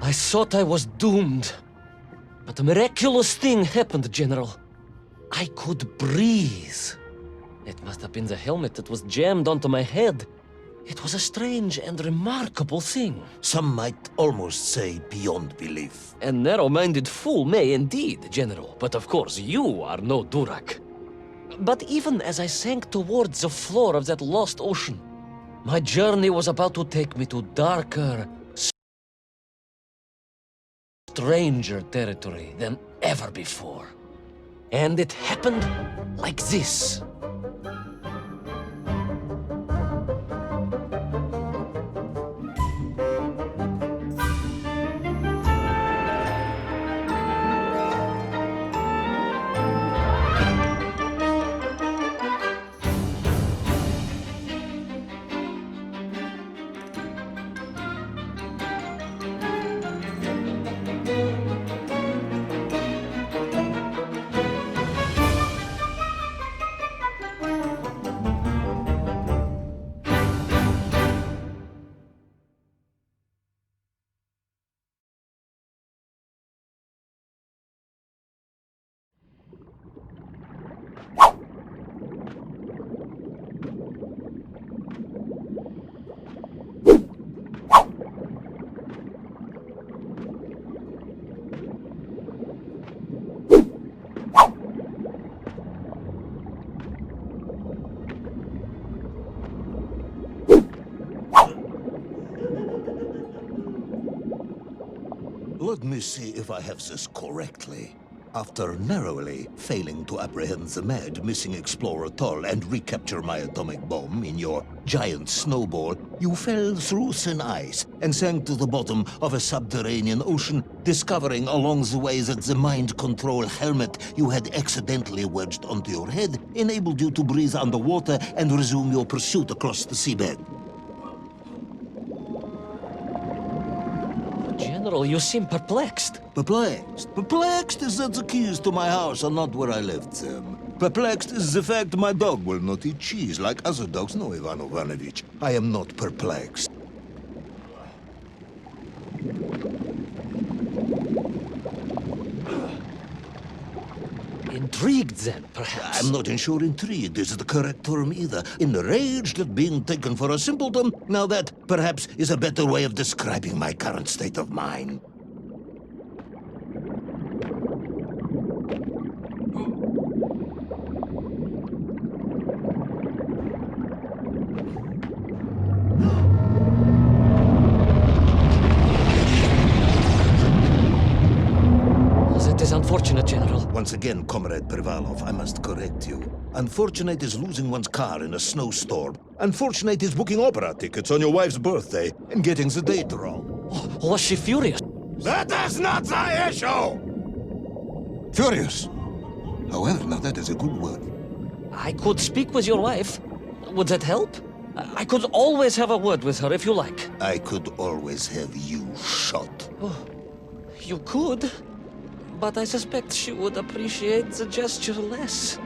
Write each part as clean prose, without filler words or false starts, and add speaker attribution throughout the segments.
Speaker 1: I thought I was doomed. But a miraculous thing happened, General. I could breathe. It must have been the helmet that was jammed onto my head. It was a strange and remarkable thing.
Speaker 2: Some might almost say beyond belief.
Speaker 1: A narrow-minded fool may indeed, General, but of course you are no Durak. But even as I sank towards the floor of that lost ocean, my journey was about to take me to darker, stranger territory than ever before. And it happened like this.
Speaker 2: Let me see if I have this correctly. After narrowly failing to apprehend the mad missing explorer Toll and recapture my atomic bomb in your giant snowball, you fell through thin ice and sank to the bottom of a subterranean ocean, discovering along the way that the mind control helmet you had accidentally wedged onto your head enabled you to breathe underwater and resume your pursuit across the seabed.
Speaker 1: General, you seem perplexed.
Speaker 2: Perplexed? Perplexed is that the keys to my house are not where I left them. Perplexed is the fact my dog will not eat cheese like other dogs. No, Ivan Ivanovich, I am not perplexed.
Speaker 1: Intrigued, then, perhaps?
Speaker 2: I'm not sure intrigued is the correct term either. Enraged at being taken for a simpleton. Now that, perhaps, is a better way of describing my current state of mind.
Speaker 1: That is unfortunate, General.
Speaker 2: Once again, Comrade Privalov, I must correct you. Unfortunate is losing one's car in a snowstorm. Unfortunate is booking opera tickets on your wife's birthday and getting the date wrong.
Speaker 1: Oh, was she furious?
Speaker 2: That is not the issue! Furious. However, now that is a good word.
Speaker 1: I could speak with your wife. Would that help? I could always have a word with her if you like.
Speaker 2: I could always have you shot.
Speaker 1: Oh, you could. But I suspect she would appreciate the gesture less.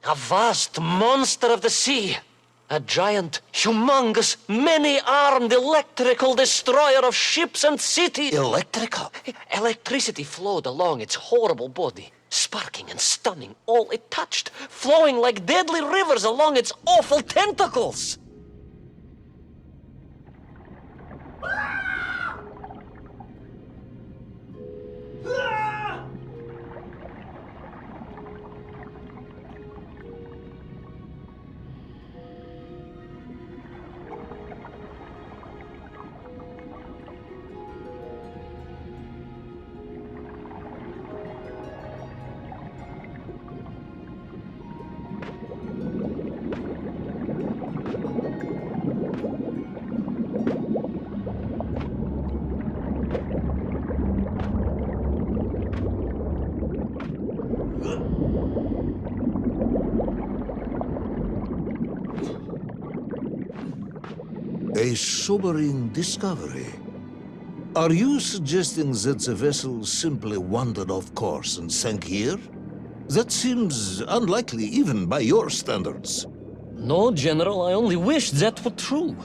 Speaker 1: A vast monster of the sea. A giant, humongous, many-armed electrical destroyer of ships and cities.
Speaker 2: Electrical?
Speaker 1: Electricity flowed along its horrible body, sparking and stunning all it touched, flowing like deadly rivers along its awful tentacles.
Speaker 2: A sobering discovery. Are you suggesting that the vessel simply wandered off course and sank here? That seems unlikely even by your standards.
Speaker 1: No, General, I only wish that were true.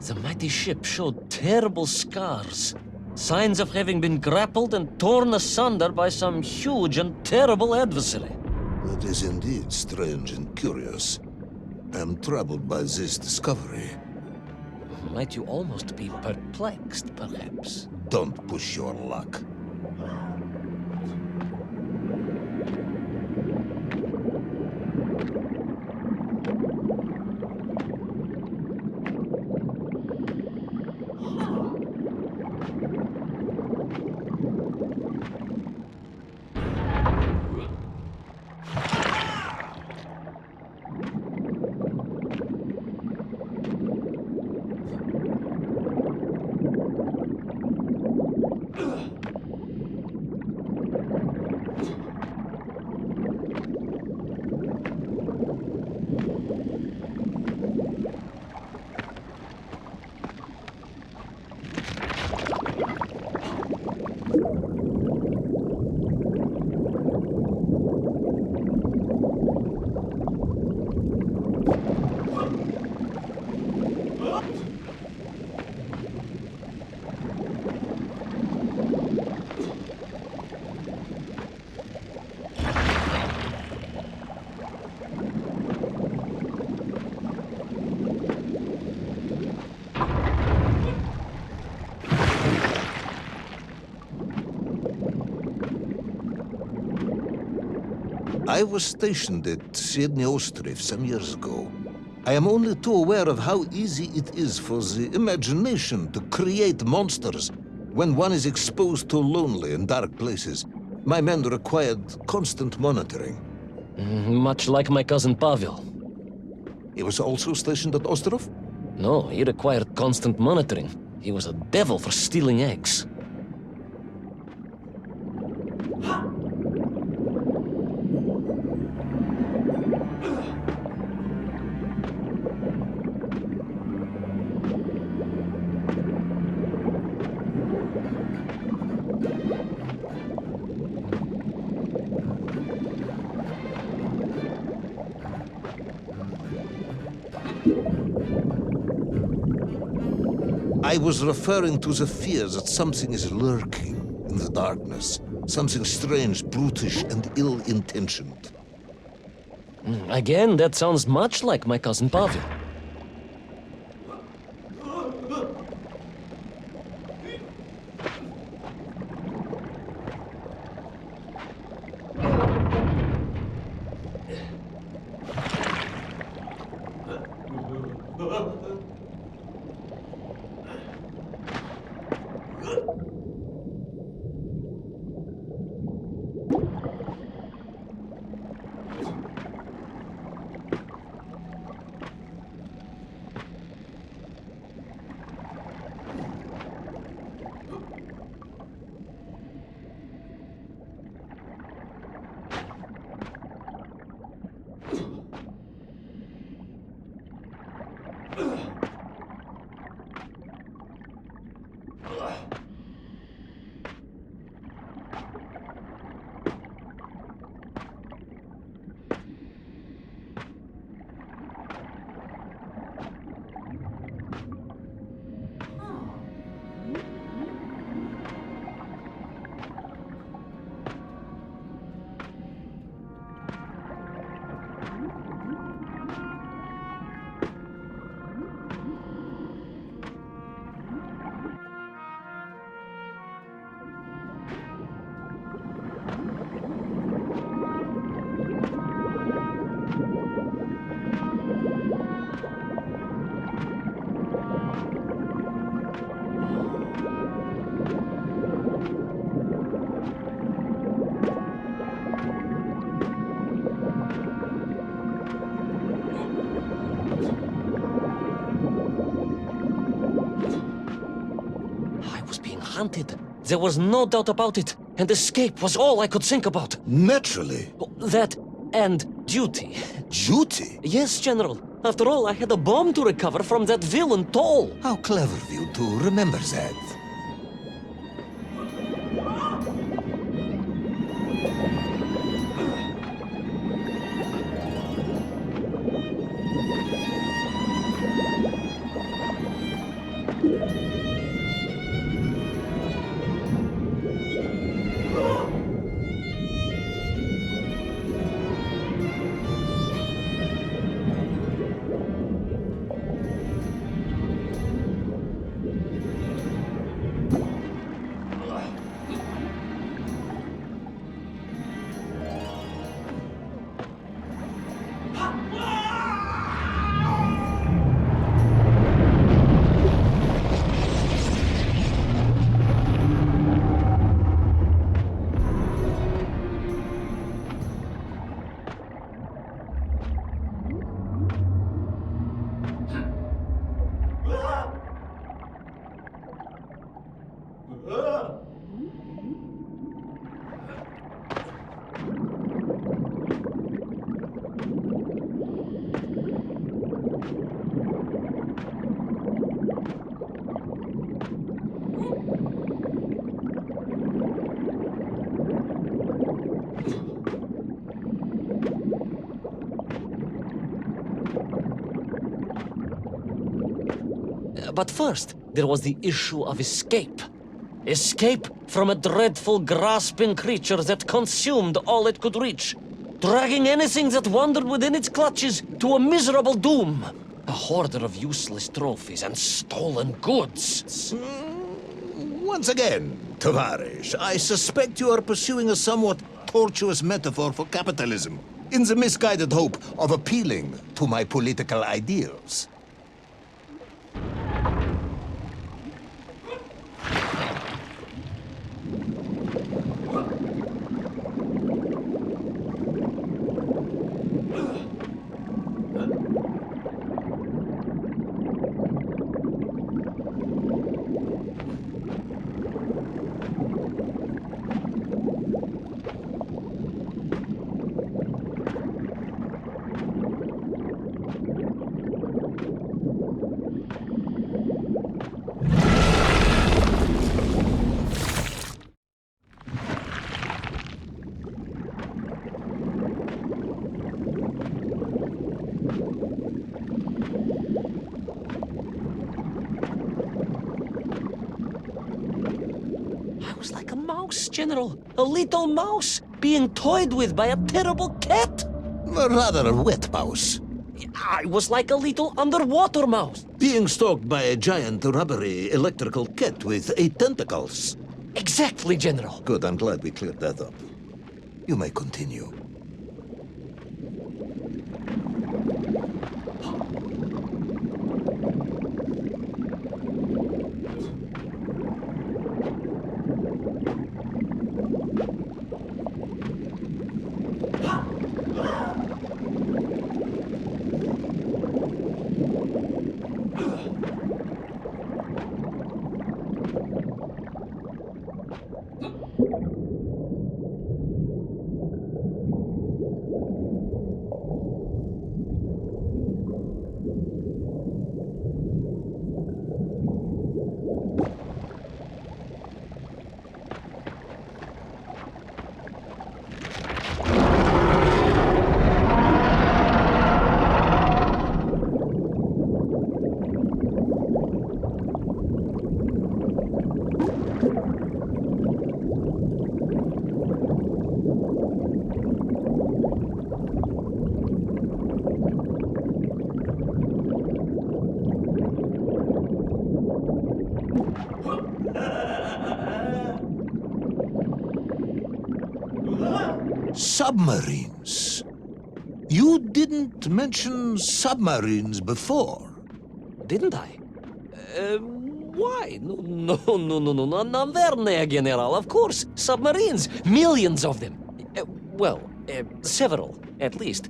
Speaker 1: The mighty ship showed terrible scars, signs of having been grappled and torn asunder by some huge and terrible adversary.
Speaker 2: That is indeed strange and curious. I am troubled by this discovery.
Speaker 1: Might you almost be perplexed, perhaps?
Speaker 2: Don't push your luck. I was stationed at Sydney Ostrif some years ago. I am only too aware of how easy it is for the imagination to create monsters when one is exposed to lonely and dark places. My men required constant monitoring.
Speaker 1: Much like my cousin Pavel.
Speaker 2: He was also stationed at Ostrov?
Speaker 1: No, he required constant monitoring. He was a devil for stealing eggs.
Speaker 2: I was referring to the fear that something is lurking in the darkness. Something strange, brutish, and ill-intentioned.
Speaker 1: Again, that sounds much like my cousin Pavel. Hunted. There was no doubt about it, and escape was all I could think about.
Speaker 2: Naturally.
Speaker 1: That and duty.
Speaker 2: Duty?
Speaker 1: Yes, General. After all, I had a bomb to recover from that villain Toll.
Speaker 2: How clever of you to remember that.
Speaker 1: But first, there was the issue of escape. Escape from a dreadful, grasping creature that consumed all it could reach, dragging anything that wandered within its clutches to a miserable doom. A hoarder of useless trophies and stolen goods.
Speaker 2: Once again, Tavarish, I suspect you are pursuing a somewhat tortuous metaphor for capitalism, in the misguided hope of appealing to my political ideals.
Speaker 1: General, a little mouse being toyed with by a terrible cat.
Speaker 2: Rather a wet mouse.
Speaker 1: I was like a little underwater mouse.
Speaker 2: Being stalked by a giant rubbery electrical cat with 8 tentacles.
Speaker 1: Exactly, General.
Speaker 2: Good, I'm glad we cleared that up. You may continue. Submarines. You didn't mention submarines before.
Speaker 1: Didn't I? Why? No, Navernia, General, of course. Submarines. Millions of them. Several, at least.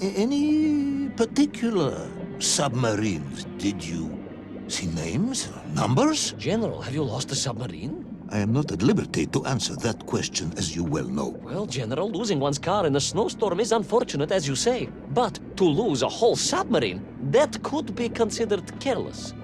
Speaker 2: Any particular submarines? Did you see names? Numbers?
Speaker 1: General, have you lost a submarine?
Speaker 2: I am not at liberty to answer that question, as you well know.
Speaker 1: Well, General, losing one's car in a snowstorm is unfortunate, as you say. But to lose a whole submarine, that could be considered careless.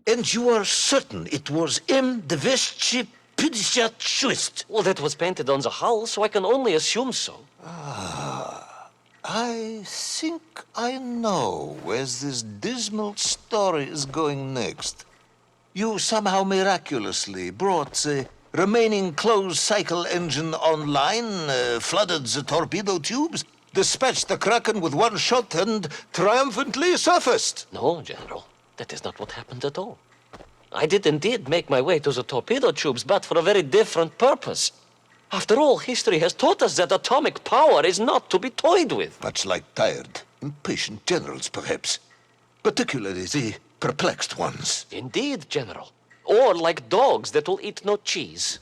Speaker 2: And you are certain it was M. de Vesci Pidishat.
Speaker 1: Well, that was painted on the hull, so I can only assume so.
Speaker 2: I think I know where this dismal story is going next. You somehow miraculously brought the remaining closed cycle engine online, flooded the torpedo tubes, dispatched the Kraken with one shot, and triumphantly surfaced.
Speaker 1: No, General. That is not what happened at all. I did indeed make my way to the torpedo tubes, but for a very different purpose. After all, history has taught us that atomic power is not to be toyed with.
Speaker 2: Much like tired, impatient generals, perhaps. Particularly the perplexed ones.
Speaker 1: Indeed, General. Or like dogs that will eat no cheese.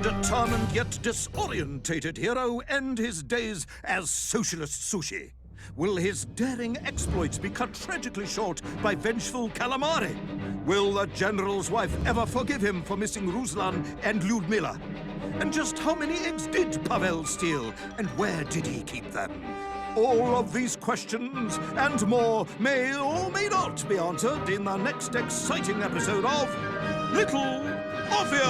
Speaker 3: Determined yet disorientated hero end his days as socialist sushi? Will his daring exploits be cut tragically short by vengeful calamari? Will the general's wife ever forgive him for missing Ruslan and Lyudmila? And just how many eggs did Pavel steal, and where did he keep them? All of these questions and more may or may not be answered in the next exciting episode of Little Orpheus!